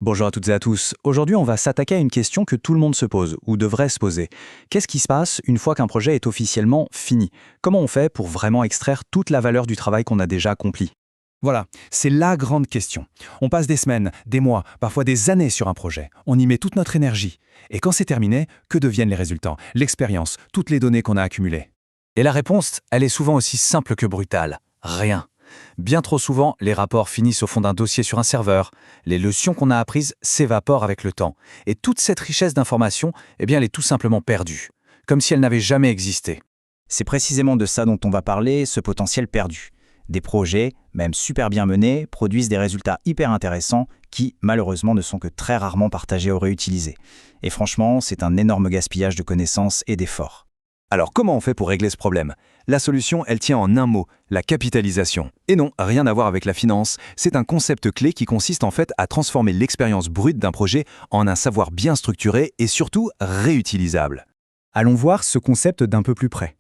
Bonjour à toutes et à tous. Aujourd'hui, on va s'attaquer à une question que tout le monde se pose, ou devrait se poser. Qu'est-ce qui se passe une fois qu'un projet est officiellement fini? Comment on fait pour vraiment extraire toute la valeur du travail qu'on a déjà accompli? Voilà, c'est la grande question. On passe des semaines, des mois, parfois des années sur un projet. On y met toute notre énergie. Et quand c'est terminé, que deviennent les résultats, l'expérience, toutes les données qu'on a accumulées? Et la réponse, elle est souvent aussi simple que brutale. Rien. Bien trop souvent, les rapports finissent au fond d'un dossier sur un serveur. Les leçons qu'on a apprises s'évaporent avec le temps. Et toute cette richesse d'informations, elle est tout simplement perdue. Comme si elle n'avait jamais existé. C'est précisément de ça dont on va parler, ce potentiel perdu. Des projets, même super bien menés, produisent des résultats hyper intéressants qui, malheureusement, ne sont que très rarement partagés ou réutilisés. Et franchement, c'est un énorme gaspillage de connaissances et d'efforts. Alors comment on fait pour régler ce problème? La solution, elle tient en un mot, la capitalisation. Et non, rien à voir avec la finance, c'est un concept clé qui consiste en fait à transformer l'expérience brute d'un projet en un savoir bien structuré et surtout réutilisable. Allons voir ce concept d'un peu plus près.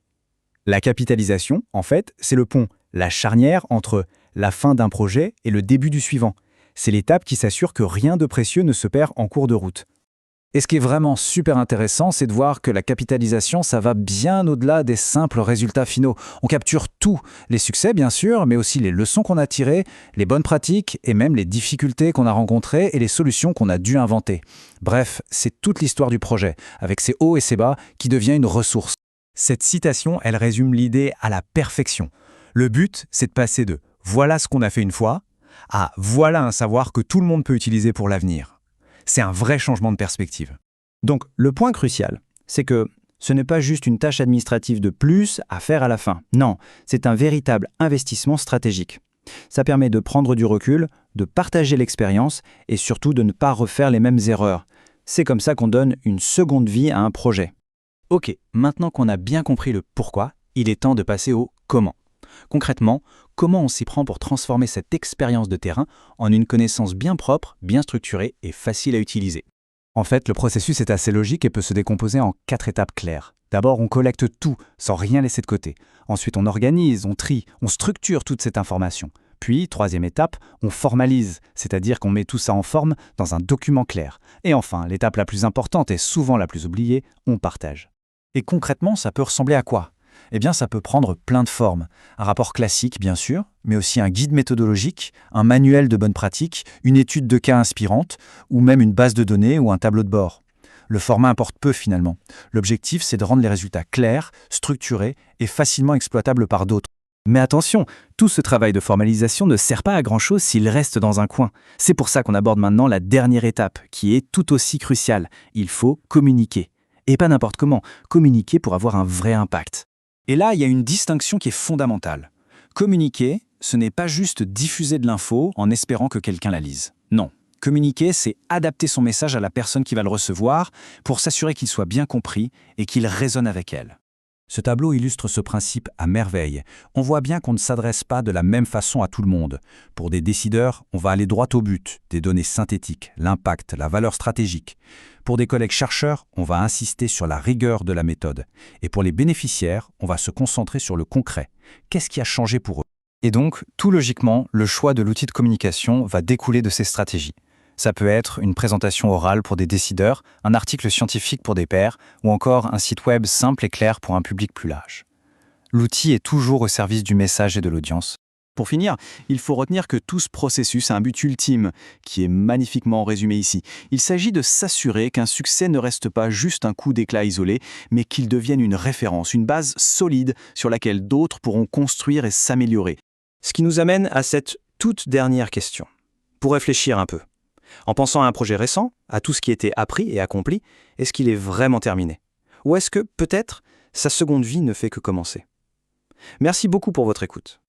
La capitalisation, en fait, c'est le pont, la charnière entre la fin d'un projet et le début du suivant. C'est l'étape qui s'assure que rien de précieux ne se perd en cours de route. Et ce qui est vraiment super intéressant, c'est de voir que la capitalisation, ça va bien au-delà des simples résultats finaux. On capture tout, les succès bien sûr, mais aussi les leçons qu'on a tirées, les bonnes pratiques et même les difficultés qu'on a rencontrées et les solutions qu'on a dû inventer. Bref, c'est toute l'histoire du projet, avec ses hauts et ses bas, qui devient une ressource. Cette citation, elle résume l'idée à la perfection. Le but, c'est de passer de « voilà ce qu'on a fait une fois » à « voilà un savoir que tout le monde peut utiliser pour l'avenir ». C'est un vrai changement de perspective. Donc, le point crucial, c'est que ce n'est pas juste une tâche administrative de plus à faire à la fin. Non, c'est un véritable investissement stratégique. Ça permet de prendre du recul, de partager l'expérience et surtout de ne pas refaire les mêmes erreurs. C'est comme ça qu'on donne une seconde vie à un projet. Ok, maintenant qu'on a bien compris le pourquoi, il est temps de passer au comment. Concrètement, comment on s'y prend pour transformer cette expérience de terrain en une connaissance bien propre, bien structurée et facile à utiliser? En fait, le processus est assez logique et peut se décomposer en 4 étapes claires. D'abord, on collecte tout, sans rien laisser de côté. Ensuite, on organise, on trie, on structure toute cette information. Puis, troisième étape, on formalise, c'est-à-dire qu'on met tout ça en forme dans un document clair. Et enfin, l'étape la plus importante et souvent la plus oubliée, on partage. Et concrètement, ça peut ressembler à quoi? Eh bien, ça peut prendre plein de formes. Un rapport classique, bien sûr, mais aussi un guide méthodologique, un manuel de bonnes pratiques, une étude de cas inspirante, ou même une base de données ou un tableau de bord. Le format importe peu finalement. L'objectif, c'est de rendre les résultats clairs, structurés et facilement exploitables par d'autres. Mais attention, tout ce travail de formalisation ne sert pas à grand-chose s'il reste dans un coin. C'est pour ça qu'on aborde maintenant la dernière étape, qui est tout aussi cruciale. Il faut communiquer. Et pas n'importe comment, communiquer pour avoir un vrai impact. Et là, il y a une distinction qui est fondamentale. Communiquer, ce n'est pas juste diffuser de l'info en espérant que quelqu'un la lise. Non. Communiquer, c'est adapter son message à la personne qui va le recevoir pour s'assurer qu'il soit bien compris et qu'il résonne avec elle. Ce tableau illustre ce principe à merveille. On voit bien qu'on ne s'adresse pas de la même façon à tout le monde. Pour des décideurs, on va aller droit au but, des données synthétiques, l'impact, la valeur stratégique. Pour des collègues chercheurs, on va insister sur la rigueur de la méthode. Et pour les bénéficiaires, on va se concentrer sur le concret. Qu'est-ce qui a changé pour eux? Et donc, tout logiquement, le choix de l'outil de communication va découler de ces stratégies. Ça peut être une présentation orale pour des décideurs, un article scientifique pour des pairs, ou encore un site web simple et clair pour un public plus large. L'outil est toujours au service du message et de l'audience. Pour finir, il faut retenir que tout ce processus a un but ultime, qui est magnifiquement résumé ici. Il s'agit de s'assurer qu'un succès ne reste pas juste un coup d'éclat isolé, mais qu'il devienne une référence, une base solide sur laquelle d'autres pourront construire et s'améliorer. Ce qui nous amène à cette toute dernière question. Pour réfléchir un peu. En pensant à un projet récent, à tout ce qui a été appris et accompli, est-ce qu'il est vraiment terminé? Ou est-ce que, peut-être, sa seconde vie ne fait que commencer? Merci beaucoup pour votre écoute.